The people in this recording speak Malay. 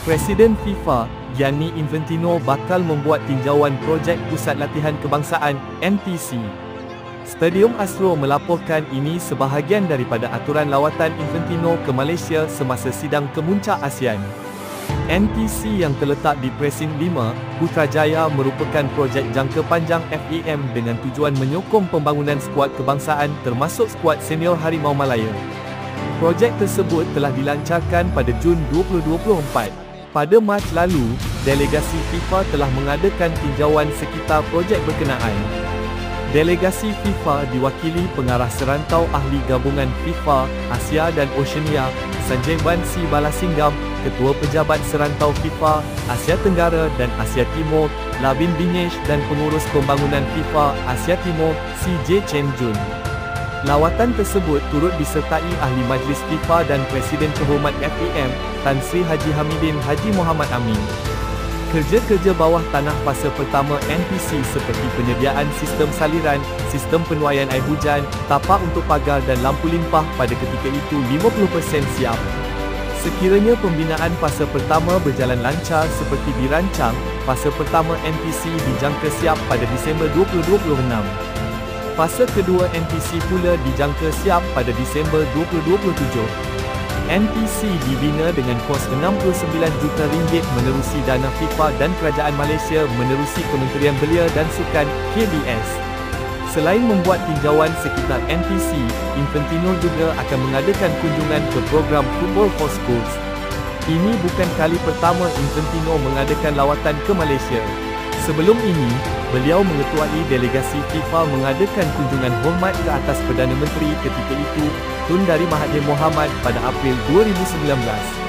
Presiden FIFA, Gianni Infantino bakal membuat tinjauan projek Pusat Latihan Kebangsaan, NPC. Stadium Astro melaporkan ini sebahagian daripada aturan lawatan Infantino ke Malaysia semasa sidang kemuncak ASEAN. NPC yang terletak di Presin 5, Putrajaya merupakan projek jangka panjang FEM dengan tujuan menyokong pembangunan skuad kebangsaan termasuk skuad senior Harimau Malaya. Projek tersebut telah dilancarkan pada Jun 2024. Pada Mac lalu, delegasi FIFA telah mengadakan tinjauan sekitar projek berkenaan. Delegasi FIFA diwakili pengarah serantau ahli gabungan FIFA, Asia dan Oceania, Sanjay Bansi Balasingham, Ketua Pejabat Serantau FIFA, Asia Tenggara dan Asia Timur, Labin Binesh dan Pengurus Pembangunan FIFA, Asia Timur, CJ Chen Jun. Lawatan tersebut turut disertai Ahli Majlis FIFA dan Presiden Terhormat FEM, Tan Sri Haji Hamidin Haji Muhammad Amin. Kerja-kerja bawah tanah fasa pertama NPC seperti penyediaan sistem saliran, sistem penuaian air hujan, tapak untuk pagar dan lampu limpah pada ketika itu 50% siap. Sekiranya pembinaan fasa pertama berjalan lancar seperti dirancang, fasa pertama NPC dijangka siap pada Disember 2026. Fasa kedua NPC pula dijangka siap pada Disember 2027. NPC dibina dengan kos RM69 juta menerusi dana FIFA dan Kerajaan Malaysia menerusi Kementerian Belia dan Sukan, KBS. Selain membuat tinjauan sekitar NPC, Infantino juga akan mengadakan kunjungan ke program Football for Schools. Ini bukan kali pertama Infantino mengadakan lawatan ke Malaysia. Sebelum ini, beliau mengetuai delegasi FIFA mengadakan kunjungan hormat ke atas Perdana Menteri ketika itu, Tun Dari Mahathir Mohamad pada April 2019.